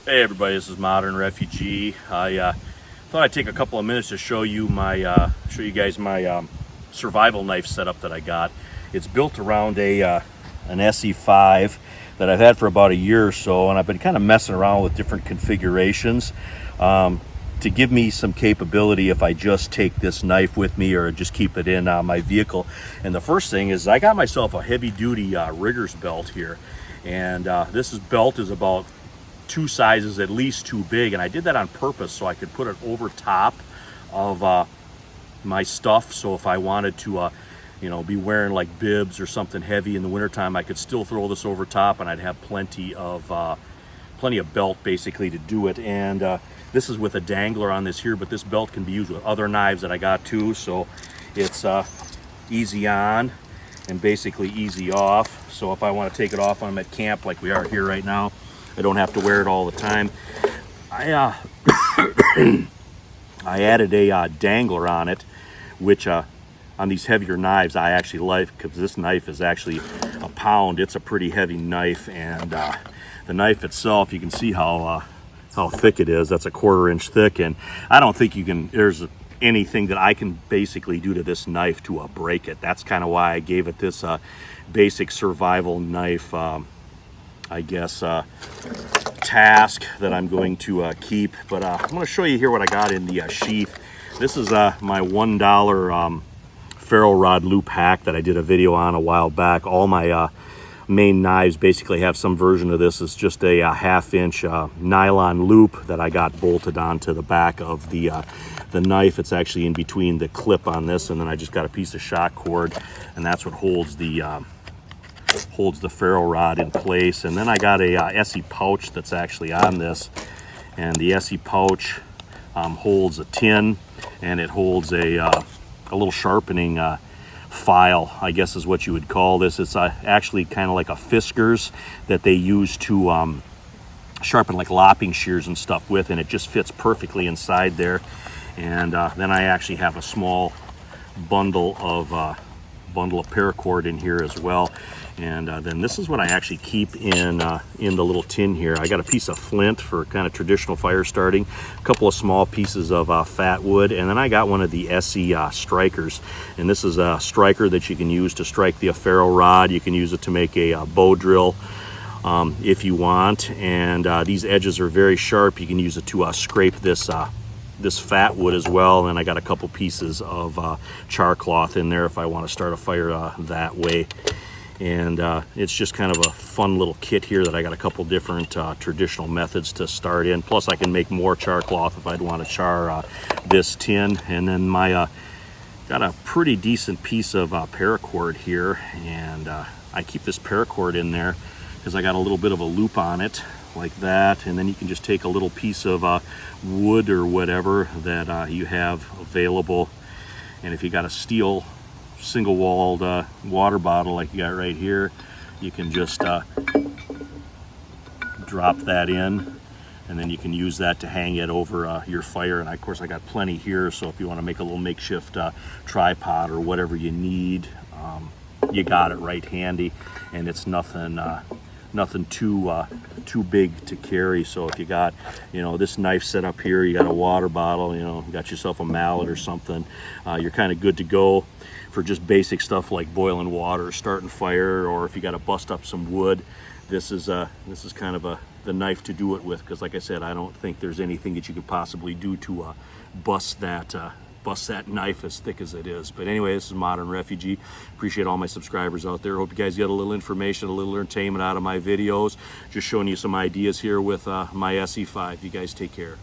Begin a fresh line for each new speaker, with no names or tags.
Hey everybody, this is Modern Refugee. I thought I'd take a couple of minutes to show you guys my survival knife setup that I got. It's built around an ESEE 5 that I've had for about a year or so, and I've been kind of messing around with different configurations to give me some capability if I just take this knife with me or just keep it in my vehicle. And the first thing is I got myself a heavy-duty rigger's belt here, and this belt is about two sizes at least too big, and I did that on purpose so I could put it over top of my stuff, so if I wanted to be wearing like bibs or something heavy in the wintertime, I could still throw this over top and I'd have plenty of belt basically to do it. And this is with a dangler on this here, but this belt can be used with other knives that I got too, so it's easy on and basically easy off. So if I want to take it off when I'm at camp like we are here right now, I don't have to wear it all the time. I added a dangler on it, which on these heavier knives I actually like, because this knife is actually a pound. It's a pretty heavy knife, and the knife itself, you can see how thick it is. That's a 1/4 inch thick, and I don't think there's anything that I can basically do to this knife to break it. That's kind of why I gave it this basic survival knife I guess task that I'm going to keep. But I'm going to show you here what I got in the sheath. This is my $1 Ferro Rod Loop hack that I did a video on a while back. All my main knives basically have some version of this. It's just a 1/2 inch nylon loop that I got bolted onto the back of the knife. It's actually in between the clip on this, and then I just got a piece of shock cord, and that's what holds the ferro rod in place. And then I got a ESEE pouch that's actually on this, and the ESEE pouch holds a tin, and it holds a little sharpening file, I guess is what you would call this. It's actually kind of like a Fiskars that they use to sharpen like lopping shears and stuff with, and it just fits perfectly inside there. And then I actually have a small bundle of paracord in here as well. And then this is what I actually keep in the little tin here. I got a piece of flint for kind of traditional fire starting, a couple of small pieces of fat wood, and then I got one of the ESEE strikers. And this is a striker that you can use to strike the ferro rod. You can use it to make a bow drill if you want. And these edges are very sharp. You can use it to scrape this fat wood as well. And I got a couple pieces of char cloth in there if I want to start a fire that way. And it's just kind of a fun little kit here that I got a couple different traditional methods to start in. Plus I can make more char cloth if I'd want to char this tin. And then my got a pretty decent piece of paracord here, and I keep this paracord in there because I got a little bit of a loop on it like that. And then you can just take a little piece of wood or whatever that you have available, and if you got a steel single-walled water bottle like you got right here, you can just drop that in, and then you can use that to hang it over your fire. And of course I got plenty here, so if you want to make a little makeshift tripod or whatever you need, you got it right handy, and it's nothing too big to carry. So if you got this knife set up here, you got a water bottle, you got yourself a mallet or something, you're kind of good to go for just basic stuff like boiling water, starting fire, or if you got to bust up some wood. This is kind of the knife to do it with, because like I said, I don't think there's anything that you could possibly do to bust that knife as thick as it is. But anyway, this is Modern Refugee. Appreciate all my subscribers out there. Hope you guys get a little information, a little entertainment out of my videos. Just showing you some ideas here with my ESEE 5. You guys take care.